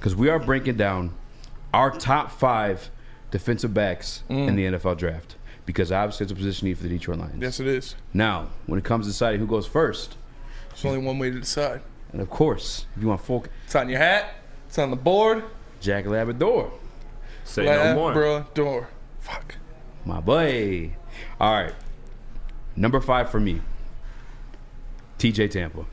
because we are breaking down our top 5 defensive backs in the NFL draft. Because obviously it's a position need for the Detroit Lions. Yes, it is. Now, when it comes to deciding who goes first, there's only one way to decide. And of course, if you want full, it's on your hat. It's on the board. Jack Labrador. Say no more. Labrador. Fuck. My boy. All right. Number 5 for me. TJ Tampa.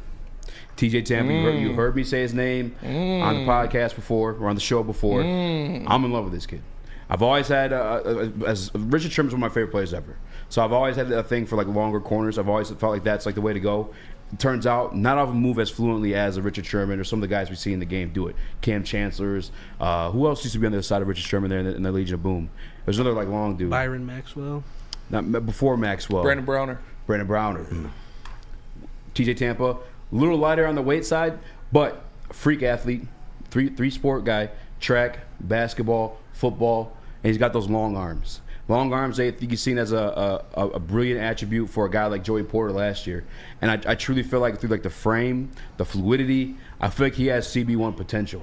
TJ Tampa, you heard me say his name on the podcast before or on the show before. I'm in love with this kid. I've always had, as Richard Sherman's one of my favorite players ever. So I've always had a thing for like longer corners. I've always felt like that's like the way to go. It turns out not all of them move as fluently as a Richard Sherman or some of the guys we see in the game do it. Cam Chancellors. Who else used to be on the other side of Richard Sherman there in the Legion of Boom? There's another like long dude. Byron Maxwell. Not before Maxwell. Brandon Browner. TJ Tampa, a little lighter on the weight side, but a freak athlete, three sport guy, track, basketball, football, and he's got those long arms. Long arms, I think he's seen as a brilliant attribute for a guy like Joey Porter last year. And I truly feel like through like the frame, the fluidity, I feel like he has CB1 potential.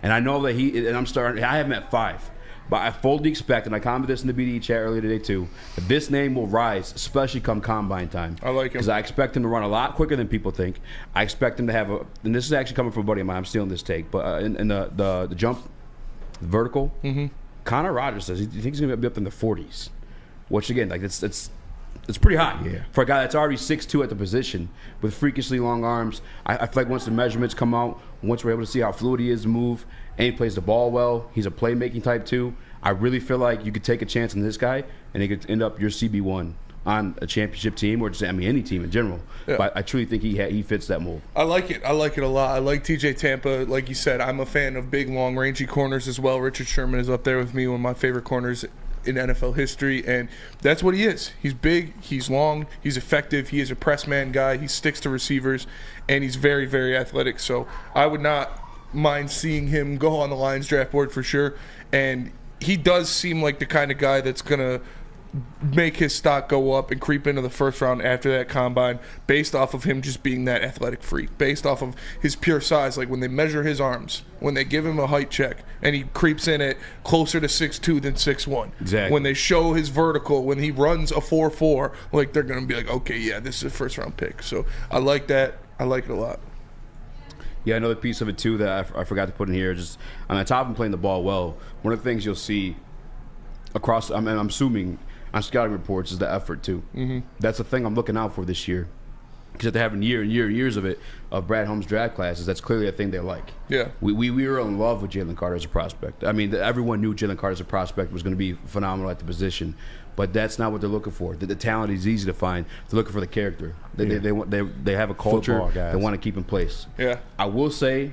And I know that I have him at 5. But I fully expect, and I commented this in the BDE chat earlier today too, that this name will rise, especially come combine time. I like him. Because I expect him to run a lot quicker than people think. I expect him to have and this is actually coming from a buddy of mine, I'm stealing this take, but in the jump, the vertical, Connor Rogers says he thinks he's going to be up in the 40s, which again, like it's pretty high for a guy that's already 6'2" at the position with freakishly long arms. I feel like once the measurements come out, once we're able to see how fluid he is to move, and he plays the ball well, he's a playmaking type too. I really feel like you could take a chance on this guy, and he could end up your CB1 on a championship team or just any team in general. Yeah. But I truly think he fits that mold. I like it. I like it a lot. I like TJ Tampa. Like you said, I'm a fan of big, long, rangy corners as well. Richard Sherman is up there with me, one of my favorite corners in NFL history, and that's what he is. He's big, he's long, he's effective, he is a press man guy, he sticks to receivers, and he's very, very athletic. So I would not mind seeing him go on the Lions draft board for sure. And he does seem like the kind of guy that's going to make his stock go up and creep into the first round after that combine based off of him just being that athletic freak, based off of his pure size. Like when they measure his arms, when they give him a height check and he creeps in at closer to 6'2" than 6'1". Exactly. When they show his vertical, when he runs a 4.4, like they're going to be like, okay, yeah, this is a first round pick. So I like that. I like it a lot. Yeah, another piece of it too that I forgot to put in here, just on top of him playing the ball well, one of the things you'll see across, I'm assuming on scouting reports, is the effort too. That's the thing I'm looking out for this year. Because after having years of it, of Brad Holmes' draft classes, that's clearly a thing they like. Yeah. We were in love with Jalen Carter as a prospect. I mean, everyone knew Jalen Carter as a prospect was going to be phenomenal at the position. But that's not what they're looking for. The talent is easy to find. They're looking for the character. They have a culture they want to keep in place. Yeah. I will say,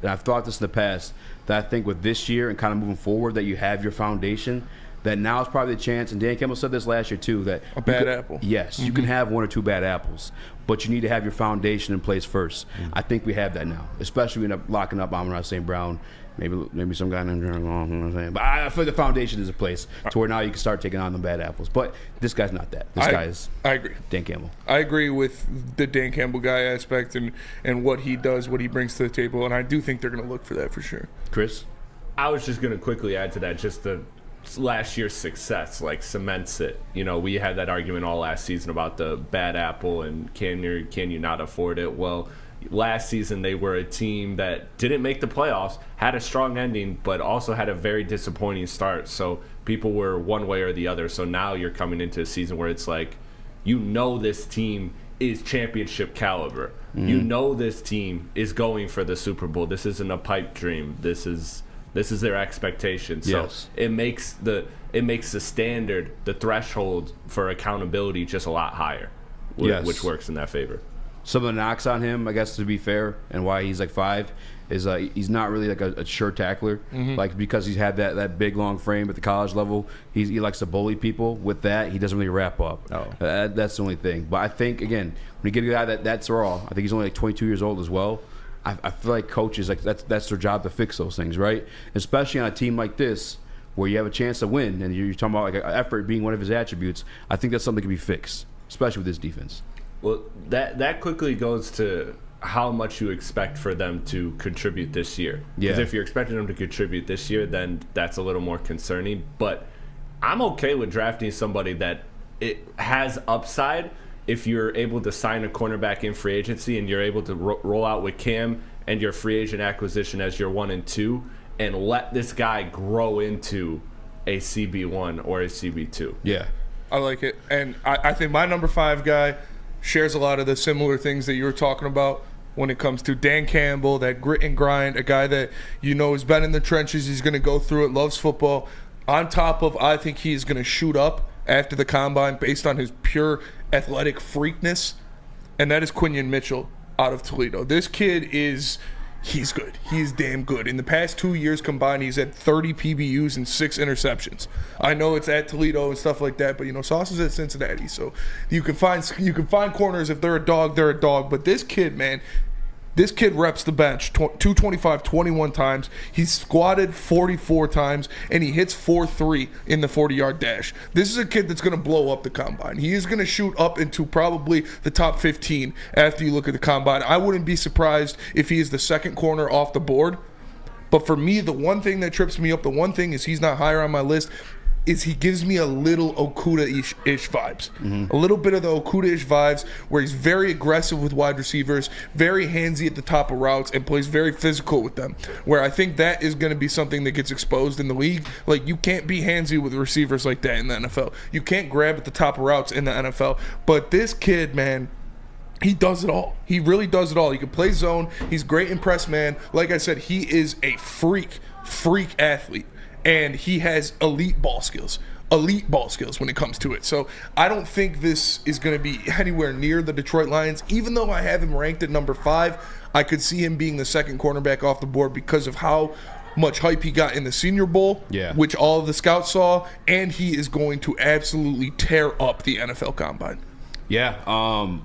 and I've thought this in the past, that I think with this year and kind of moving forward, that you have your foundation, that now is probably the chance, and Dan Campbell said this last year too, that a bad apple. Yes, you can have 1 or 2 bad apples, but you need to have your foundation in place first. I think we have that now, especially when we end up locking up Amon-Ra St. Brown, maybe some guy named Jerome, you know what I'm saying? But I feel like the foundation is in place to where now you can start taking on the bad apples. But this guy's not that. This guy is I agree. Dan Campbell. I agree with the Dan Campbell guy aspect and what he does, what he brings to the table, and I do think they're going to look for that for sure. Chris? I was just going to quickly add to that, just the last year's success like cements it. You know, we had that argument all last season about the bad apple and can you not afford it. Well, last season they were a team that didn't make the playoffs, had a strong ending, but also had a very disappointing start. So people were one way or the other. So now you're coming into a season where it's like, you know, this team is championship caliber. You know, this team is going for the Super Bowl. This isn't a pipe dream. This is their expectation. So it makes the standard, the threshold for accountability just a lot higher, which works in that favor. Some of the knocks on him, I guess, to be fair, and why he's like 5 is he's not really like a sure tackler. Like because he's had that big long frame at the college level, he likes to bully people. With that, he doesn't really wrap up. That's the only thing. But I think again, when you get a guy that's raw, I think he's only like 22 years old as well. I feel like coaches, like that's their job to fix those things, right? Especially on a team like this where you have a chance to win, and you're talking about like effort being one of his attributes. I think that's something that can be fixed, especially with this defense. Well, that quickly goes to how much you expect for them to contribute this year. Because Yeah. if you're expecting them to contribute this year, then that's a little more concerning. But I'm okay with drafting somebody that it has upside if you're able to sign a cornerback in free agency and you're able to roll out with Cam and your free agent acquisition as your 1 and 2 and let this guy grow into a CB1 or a CB2. Yeah. I like it. And I think my number 5 guy shares a lot of the similar things that you were talking about when it comes to Dan Campbell, that grit and grind, a guy that has been in the trenches, he's going to go through it, loves football. On top of, I think he's going to shoot up after the combine based on his pure athletic freakness, and that is Quinion Mitchell out of Toledo. This kid he's good. He's damn good. In the past 2 years combined, he's had 30 PBUs and 6 interceptions. I know it's at Toledo and stuff like that, but Sauce is at Cincinnati, so you can find corners. If they're a dog, they're a dog. But this kid, man, this kid reps the bench 225 21 times. He's squatted 44 times, and he hits 4.3 in the 40-yard dash. This is a kid that's going to blow up the combine. He is going to shoot up into probably the top 15 after you look at the combine. I wouldn't be surprised if he is the second corner off the board. But for me, the one thing that trips me up, the one thing is he's not higher on my list, is he gives me a little Okuda-ish vibes. A little bit of the Okuda-ish vibes where he's very aggressive with wide receivers, very handsy at the top of routes, and plays very physical with them, where I think that is going to be something that gets exposed in the league. Like, you can't be handsy with receivers like that in the NFL. You can't grab at the top of routes in the NFL. But this kid, man, he does it all. He really does it all. He can play zone. He's great in press man. Like I said, he is a freak athlete. And he has elite ball skills when it comes to it. So I don't think this is going to be anywhere near the Detroit Lions. Even though I have him ranked at number 5, I could see him being the second cornerback off the board because of how much hype he got in the Senior Bowl, which all of the scouts saw, and he is going to absolutely tear up the NFL Combine. Yeah,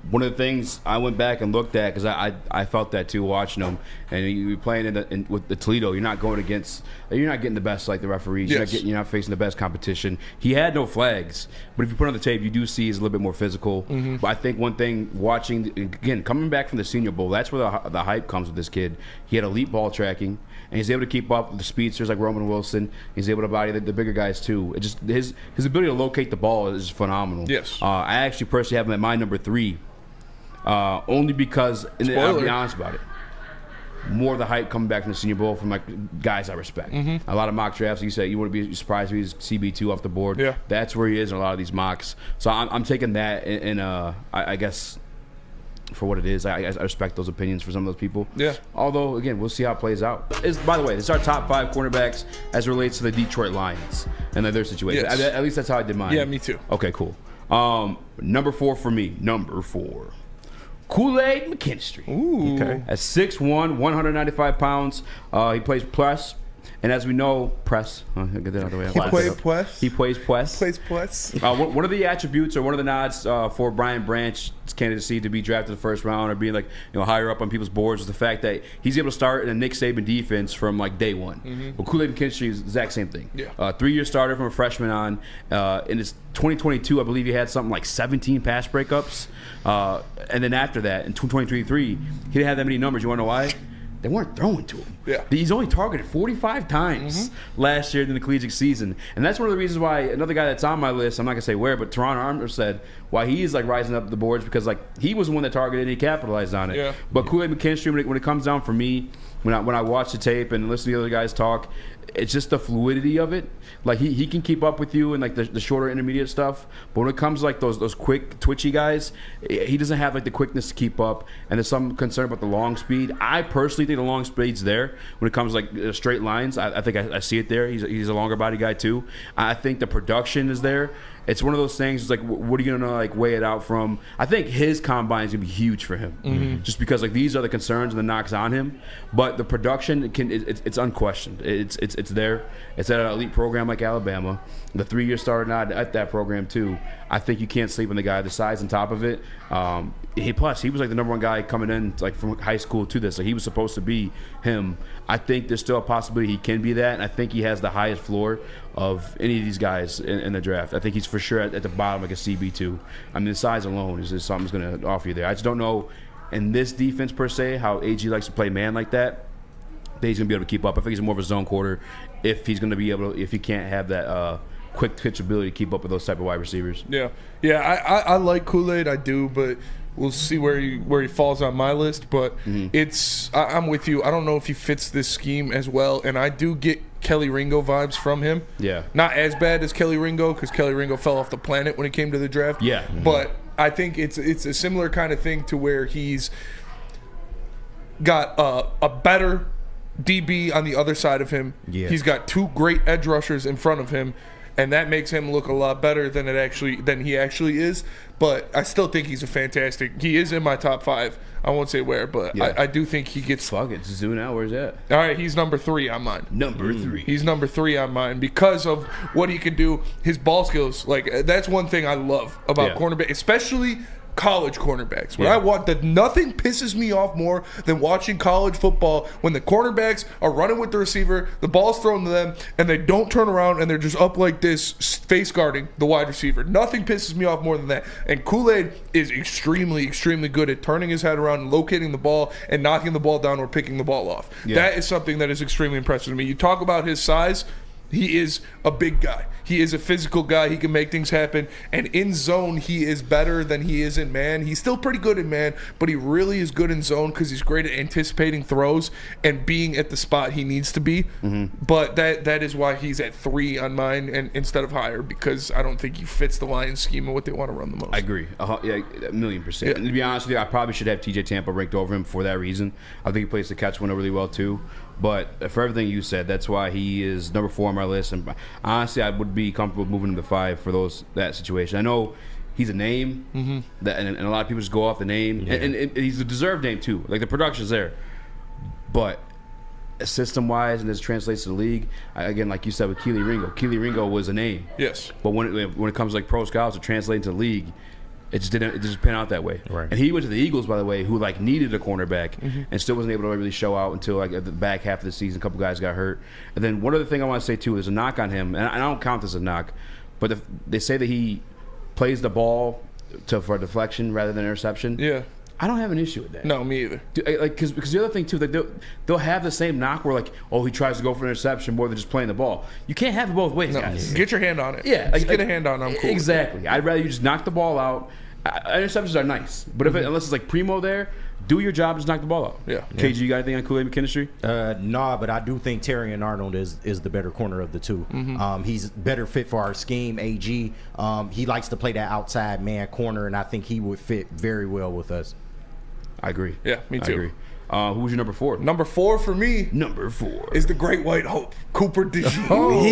one of the things I went back and looked at, because I felt that too watching him, and you're playing with the Toledo, you're not getting the best like the referees, Yes. you're not facing the best competition. He had no flags, but if you put on the tape, you do see he's a little bit more physical. But I think one thing, watching, again, coming back from the Senior Bowl, that's where the hype comes with this kid. He had elite ball tracking, and he's able to keep up with the speedsters like Roman Wilson. He's able to body the bigger guys too. It just his ability to locate the ball is phenomenal. Yes. I actually personally have him at my number 3, only because, and I'll be honest about it, more of the hype coming back from the Senior Bowl from like guys I respect. A lot of mock drafts, you say you wouldn't be surprised if he's CB2 off the board. Yeah. That's where he is in a lot of these mocks. So I'm taking that, and I guess for what it is, I respect those opinions for some of those people. Yeah. Although, again, we'll see how it plays out. By the way, this is our top 5 cornerbacks as it relates to the Detroit Lions and their situation. Yes. At least that's how I did mine. Yeah, me too. Okay, cool. Number 4 for me. Number 4. Kool-Aid McKinstry. Ooh. Okay. At 6'1", 195 pounds. He plays press. And as we know, press. I'll get that out of the way. He plays press. One of the attributes or one of the nods for Brian Branch's candidacy to be drafted in the first round or being like higher up on people's boards is the fact that he's able to start in a Nick Saban defense from like day one. But Kool-Aid McKinstry is the exact same thing. Yeah. 3-year starter from a freshman on. In his 2022, I believe he had something like 17 pass breakups. And then after that, in 2023, he didn't have that many numbers. You want to know why? They weren't throwing to him. Yeah. He's only targeted 45 times last year in the collegiate season. And that's one of the reasons why another guy that's on my list, I'm not going to say where, but Teron Armour said why he is like rising up the boards because like he was the one that targeted and he capitalized on it. Yeah. But Kool-Aid McKinstry, when it comes down for me, when I watch the tape and listen to the other guys talk, it's just the fluidity of it. Like he can keep up with you and like the shorter intermediate stuff, but when it comes to like those quick twitchy guys, he doesn't have like the quickness to keep up. And there's some concern about the long speed. I personally think the long speed's there when it comes to like straight lines. I think I see it there. He's a longer body guy too. I think the production is there. It's one of those things. It's like, what are you gonna like weigh it out from? I think his combine is gonna be huge for him, just because like these are the concerns and the knocks on him. But the production it's unquestioned. It's there. It's at an elite program like Alabama. The 3-year starter nod at that program too. I think you can't sleep on the guy. The size on top of it. He was like the number 1 guy coming in like from high school to this. Like he was supposed to be him. I think there's still a possibility he can be that, and I think he has the highest floor of any of these guys in the draft. I think he's for sure at the bottom like a CB2. I mean, the size alone is something that's going to offer you there. I just don't know in this defense per se, how AG likes to play man like that, that he's gonna be able to keep up. I think he's more of a zone quarter if he's gonna be able to, if he can't have that quick twitch ability to keep up with those type of wide receivers. Yeah. I like Kool-Aid, I do, but we'll see where he falls on my list. But I'm with you. I don't know if he fits this scheme as well, and I do get Kelly Ringo vibes from him. Yeah. Not as bad as Kelly Ringo, because Kelly Ringo fell off the planet when it came to the draft. Yeah. But I think it's a similar kind of thing to where he's got a better DB on the other side of him. Yeah. He's got 2 great edge rushers in front of him, and that makes him look a lot better than he actually is. But I still think he's he is in my top 5. I won't say where, but Yeah. I do think he gets. Fuck it, just zoom out. Where's that? All right, he's number 3 on mine. Number 3. He's number 3 on mine because of what he can do, his ball skills. Like, that's one thing I love about cornerback, especially college cornerbacks. When I want that, nothing pisses me off more than watching college football when the cornerbacks are running with the receiver, the ball's thrown to them, and they don't turn around and they're just up like this, face guarding the wide receiver. Nothing pisses me off more than that. And Kool-Aid is extremely, extremely good at turning his head around and locating the ball and knocking the ball down or picking the ball off. Yeah. That is something that is extremely impressive to me. You talk about his size. He is a big guy. He is a physical guy. He can make things happen. And in zone, he is better than he is in man. He's still pretty good in man, but he really is good in zone because he's great at anticipating throws and being at the spot he needs to be. But that is why he's at 3 on mine and instead of higher, because I don't think he fits the Lions scheme and what they want to run the most. I agree. Yeah, 1,000,000%. Yeah. And to be honest with you, I probably should have TJ Tampa ranked over him for that reason. I think he plays the catch window really well too. But for everything you said, that's why he is number 4 on my list. And honestly, I would be comfortable moving him to 5 for that situation. I know he's a name, that, and a lot of people just go off the name. And he's a deserved name too. Like, the production's there. But system-wise, and this translates to the league, again, like you said with Keely Ringo was a name. Yes. But when it comes to like pro scouts to translate into the league, it just pan out that way. Right. And he went to the Eagles, by the way, who like needed a cornerback and still wasn't able to really show out until like at the back half of the season. A couple guys got hurt. And then one other thing I want to say too is a knock on him, and I don't count this as a knock, but they say that he plays the ball for deflection rather than interception. Yeah. I don't have an issue with that. No, me either. Because the other thing too, like they'll have the same knock where like, oh, he tries to go for an interception more than just playing the ball. You can't have it both ways, guys. Get your hand on it. Yeah, just get a hand on it. I'm cool. Exactly. I'd rather you just knock the ball out. Interceptions are nice, but unless it's like Primo there, do your job, just knock the ball out. Yeah. KG, you got anything on Kool-Aid McKinstry? No, but I do think Terry and Arnold is the better corner of the two. He's better fit for our scheme. AG, he likes to play that outside man corner, and I think he would fit very well with us. I agree. Yeah, me too. I agree. Who's your number 4? Number 4 for me. Number 4 is the Great White Hope, Cooper DeJean.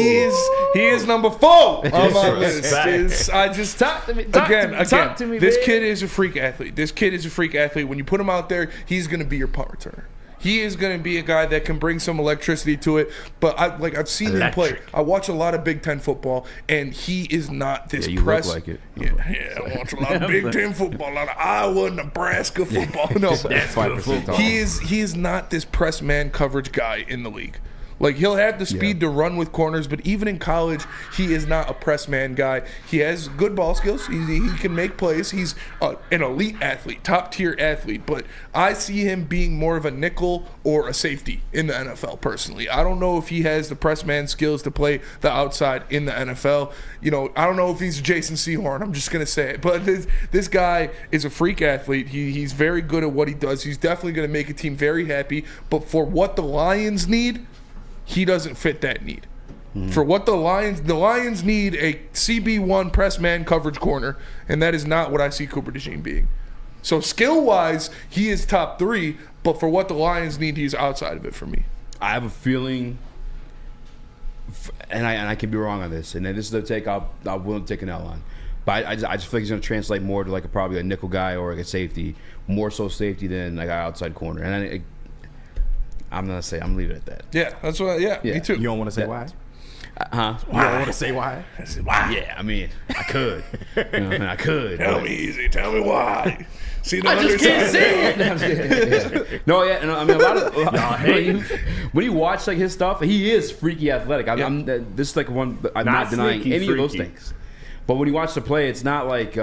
He is number 4 on my list. I just talk to me. Talk to me. This kid is a freak athlete. When you put him out there, he's going to be your punt returner. He is going to be a guy that can bring some electricity to it. But I've seen him play. I watch a lot of Big Ten football, and he is not this press. Look like it. Yeah, I watch a lot of Big Ten football, a lot of Iowa, Nebraska football. No, that's 5% he is not this press man coverage guy in the league. Like, he'll have the speed to run with corners, but even in college, he is not a press man guy. He has good ball skills. He can make plays. He's an elite athlete, top-tier athlete. But I see him being more of a nickel or a safety in the NFL, personally. I don't know if he has the press man skills to play the outside in the NFL. You know, I don't know if he's Jason Sehorn. I'm just going to say it. But this guy is a freak athlete. He's very good at what he does. He's definitely going to make a team very happy. But for what the Lions need, he doesn't fit that need. For what the Lions need a CB1 press man coverage corner, and that is not what I see Cooper DeJean being. So skill-wise, he is top 3, but for what the Lions need, he's outside of it for me. I have a feeling, and I can be wrong on this, and this is the take I'm willing to take an L on. But I just feel like he's going to translate more to like probably a nickel guy or like a safety, more so safety than like an outside corner. And I'm gonna say I'm leaving it at that. Yeah, that's what. Yeah, me too. You don't want to say why? Huh? You don't want to say why? Why? Yeah, I mean, I could. I could. Tell me easy. Tell me why. See the I underside. just can't say it. No, yeah, and I mean a lot. When you watch like his stuff, he is freaky athletic. This is like one. I'm not denying any of those things. But when you watch the play, it's not like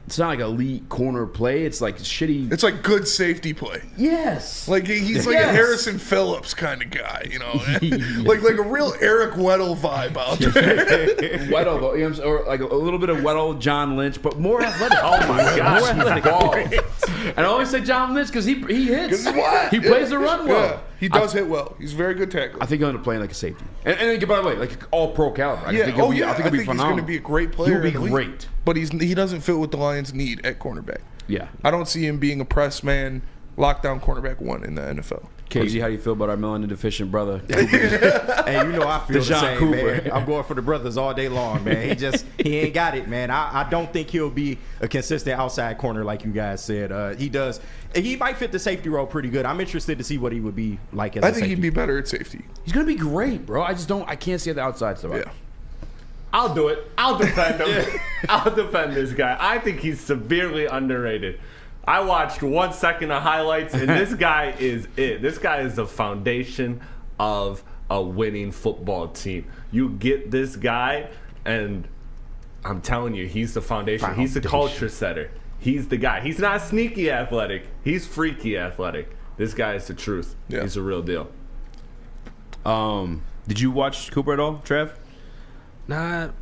it's not like elite corner play. It's like shitty. It's like good safety play. Yes. Like he's like a Harrison Phillips kind of guy, you know, like a real Eric Weddle vibe out there. Weddle, you know, or like a little bit of Weddle, John Lynch, but more athletic. Oh my gosh, More athletic ball. And I always say John Lynch because he hits. What? He plays the run well. Yeah, he does hit well. He's a very good tackler. I think he'll end up playing like a safety. And by the way, like all pro caliber. I Yeah. think he'll be, I I think he'll be he's phenomenal. going to be a great player. He'll be in the league. great. But he doesn't fit what the Lions need at cornerback. Yeah. I don't see him being a press man, lockdown cornerback one in the NFL. KZ, how do you feel about our melanin deficient brother? Hey, you know I feel the Deshaun same, Cooper. man. I'm going for the brothers all day long, man. He ain't got it, man. I don't think he'll be a consistent outside corner like you guys said. He does. He might fit the safety role pretty good. I'm interested to see what he would be like as a I think safety. he'd be better at safety. He's going to be great, bro. I can't see the outside stuff. Yeah. I'll do it. I'll defend him. I'll defend this guy. I think he's severely underrated. I watched 1 second of highlights, and this guy is it. This guy is the foundation of a winning football team. You get this guy, and I'm telling you, he's the foundation. He's the culture setter. He's the guy. He's not sneaky athletic. He's freaky athletic. This guy is the truth. Yeah. He's a real deal. Did you watch Cooper at all, Trev? Not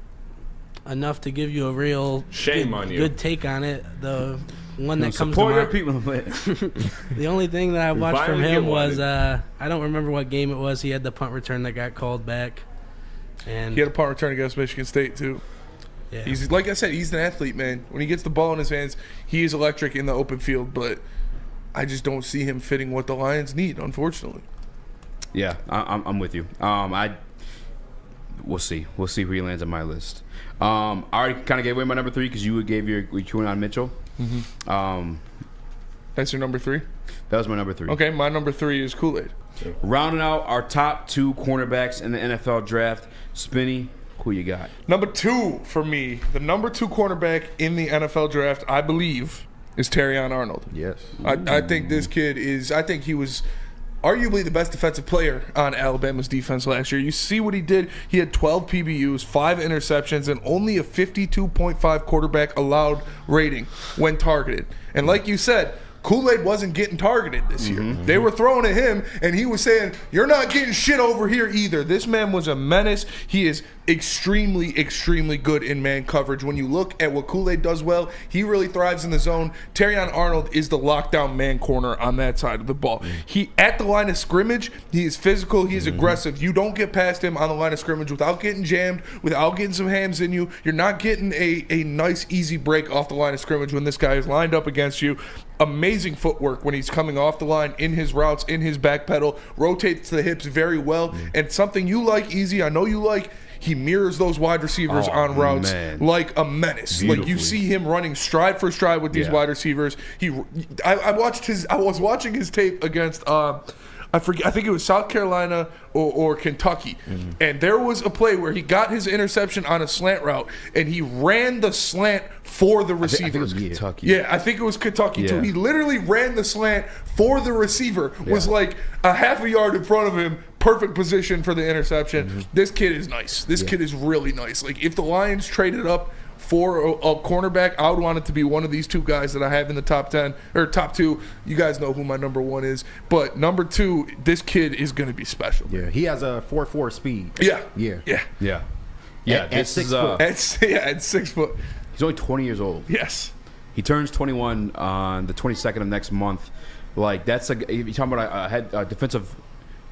enough to give you a real good take on it. The one that comes to support your mind. people. The only thing that I watched from finally him get one. was I don't remember what game it was. He had the punt return that got called back, and He had a punt return against Michigan State too. yeah. He's like I said, he's an athlete, man. When he gets the ball in his hands, he is electric in the open field. But I just don't see him fitting what the Lions need, unfortunately. Yeah, I'm with you. We'll see. We'll see where he lands on my list. I already kind of gave away my number 3 because you gave your queuing on Mitchell. That's your number 3? That was my number 3. Okay, my number 3 is Kool-Aid. Rounding out our top 2 cornerbacks in the NFL draft, Spenny, who you got? Number 2 for me, the number 2 cornerback in the NFL draft, I believe, is Terrion Arnold. Yes. I think this kid is. I think he was arguably the best defensive player on Alabama's defense last year. You see what he did. He had 12 PBUs, 5 interceptions, and only a 52.5 quarterback allowed rating when targeted. And like you said, Kool-Aid wasn't getting targeted this year. They were throwing at him, and he was saying, "You're not getting shit over here either." This man was a menace. He is extremely, extremely good in man coverage. When you look at what Kool-Aid does well, he really thrives in the zone. Terrion Arnold is the lockdown man corner on that side of the ball. He, at the line of scrimmage, he is physical, he is aggressive. You don't get past him on the line of scrimmage without getting jammed, without getting some hams in you. You're not getting a nice, easy break off the line of scrimmage when this guy is lined up against you. Amazing footwork when he's coming off the line, in his routes, in his back pedal, rotates the hips very well. And something you like, Easy, I know you like, he mirrors those wide receivers on routes like a menace. Like you see him running stride for stride with these wide receivers. I was watching his tape against I think it was South Carolina or Kentucky. And there was a play where he got his interception on a slant route and he ran the slant for the receiver. I think it was Kentucky. Yeah, I think it was Kentucky too. He literally ran the slant for the receiver, was like a half a yard in front of him, perfect position for the interception. This kid is nice. This kid is really nice. Like if the Lions traded up for a cornerback, I would want it to be one of these 2 guys that I have in the top 10 or top 2. You guys know who my number 1 is, but number 2, this kid is going to be special. Yeah, he has a 4.4 speed. Yeah. At 6 foot. At 6 foot. He's only 20 years old. Yes. He turns 21 on the 22nd of next month. Like that's you're talking about a defensive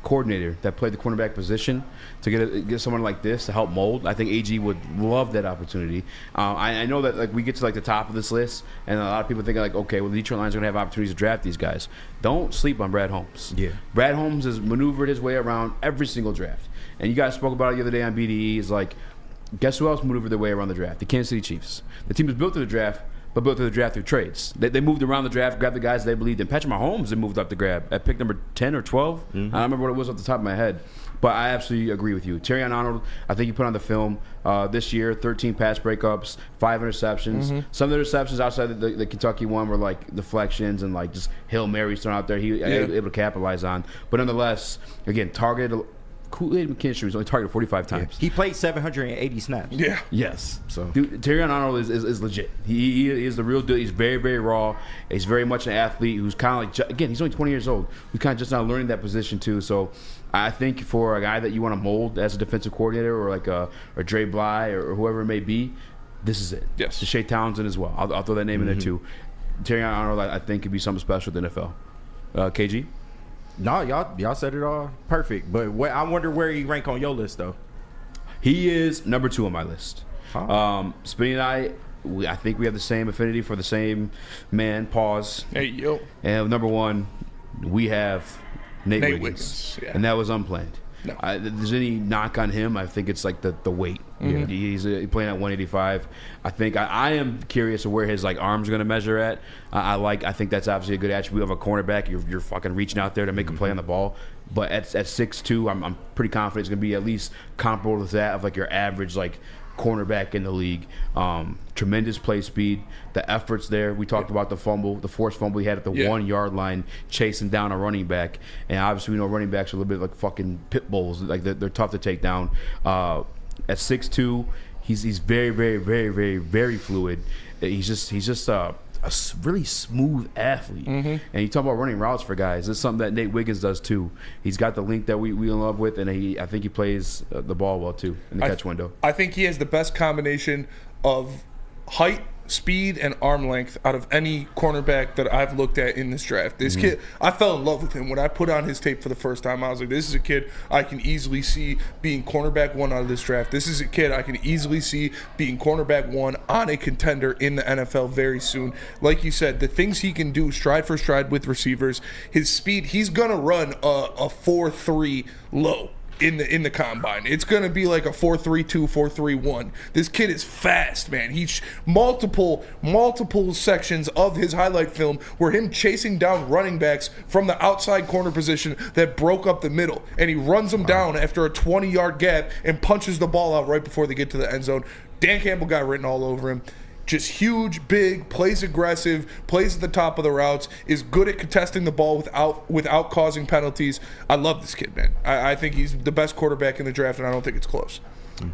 coordinator that played the cornerback position to get someone like this to help mold. I think AG would love that opportunity. I know that like we get to like the top of this list, and a lot of people think like, okay, well the Detroit Lions are going to have opportunities to draft these guys. Don't sleep on Brad Holmes. Yeah, Brad Holmes has maneuvered his way around every single draft, and you guys spoke about it the other day on BDE. Is like, guess who else maneuvered their way around the draft? The Kansas City Chiefs. The team was built through the draft, but built through the draft through trades. They moved around the draft, grabbed the guys they believed in. Patrick Mahomes, they moved up to grab at pick number 10 or 12. I don't remember what it was off the top of my head. But I absolutely agree with you. Terrion Arnold, I think you put on the film this year, 13 pass breakups, 5 interceptions. Some of the interceptions outside the Kentucky one were like deflections and like just Hail Marys thrown out there. He was able to capitalize on. But nonetheless, again, targeted Kool-Aid McKinstry was only targeted 45 times. He played 780 snaps. Yeah. Yes. So Dude, Terrion Arnold is legit. He is the real deal. He's very, very raw. He's very much an athlete who's kind of like, again, he's only 20 years old. He's kind of just now learning that position too. So I think for a guy that you want to mold as a defensive coordinator or like a Dre Bly or whoever it may be, this is it. Yes. Shea Townsend as well. I'll throw that name in there too. Terrion Arnold, I think, could be something special with the NFL. KG? no, y'all said it all perfect. But I wonder where he rank on your list though. He is number 2 on my list. Huh. Spenny and I think we have the same affinity for the same man. Pause. Hey, yo. And number 1, we have Nate Wiggins. Wiggins, yeah. And that was unplanned. No. If there's any knock on him, I think it's like the weight. He's playing at 185. I think I am curious of where his like arms are going to measure at. I think that's obviously a good attribute of a cornerback. You're fucking reaching out there to make a play on the ball. But at 6'2", I'm pretty confident it's going to be at least comparable to that of like your average like cornerback in the league. Tremendous play speed. The efforts there. We talked about the forced fumble he had at the 1 yard line, chasing down a running back. And obviously we know running backs are a little bit like fucking pit bulls. Like they're tough to take down. At 6'2", he's very, very, very, very, very fluid. He's just a really smooth athlete. And you talk about running routes for guys. It's something that Nate Wiggins does too. He's got the link that we in love with, and I think he plays the ball well too in the catch window. I think he has the best combination of height, speed, and arm length out of any cornerback that I've looked at in this draft. This kid, I fell in love with him when I put on his tape for the first time. I was like, this is a kid I can easily see being cornerback 1 out of this draft. This is a kid I can easily see being cornerback 1 on a contender in the NFL very soon. Like you said, the things he can do stride for stride with receivers, his speed, he's going to run a 4.3 low in the combine. It's going to be like a 4.32, 4.31. This kid is fast, man. He's multiple sections of his highlight film were him chasing down running backs from the outside corner position that broke up the middle, and he runs them down after a 20-yard gap and punches the ball out right before they get to the end zone. Dan Campbell got written all over him. Just huge, big, plays aggressive, plays at the top of the routes, is good at contesting the ball without causing penalties. I love this kid, man. I think he's the best quarterback in the draft, and I don't think it's close.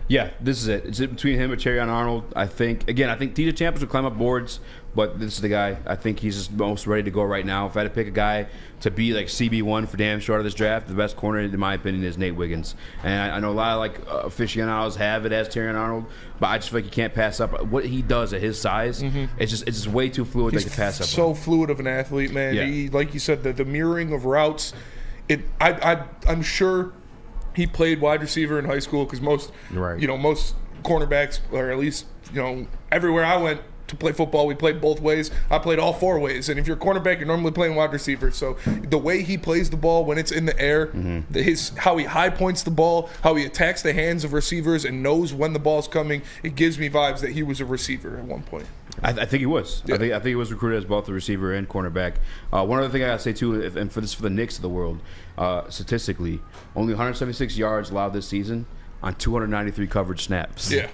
Yeah, this is it. It's between him and Terrion Arnold. I think TJ Champions will climb up boards, but this is the guy. I think he's just most ready to go right now. If I had to pick a guy to be like CB1 for damn sure out of this draft, the best corner, in my opinion, is Nate Wiggins. And I know a lot of like aficionados have it as Terrion Arnold, but I just feel like you can't pass up what he does at his size. It's just way too fluid to pass up. So fluid of an athlete, man. Yeah. He, like you said, the mirroring of routes. I'm sure he played wide receiver in high school because most cornerbacks, or at least everywhere I went to play football, we played both ways. I played all 4 ways, and if you're a cornerback, you're normally playing wide receiver. So the way he plays the ball when it's in the air, how he high points the ball, how he attacks the hands of receivers and knows when the ball's coming, it gives me vibes that he was a receiver at one point. I think he was. Yeah. I think he was recruited as both a receiver and cornerback. One other thing I gotta say too, and for the Knicks of the world, statistically, only 176 yards allowed this season on 293 coverage snaps. Yeah.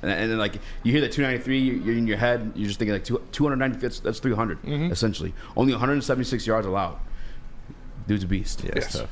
And then like you hear that 293, you're in your head, you're just thinking like 290. That's 300 essentially. Only 176 yards allowed. Dude's a beast. Yeah, yes. it's tough.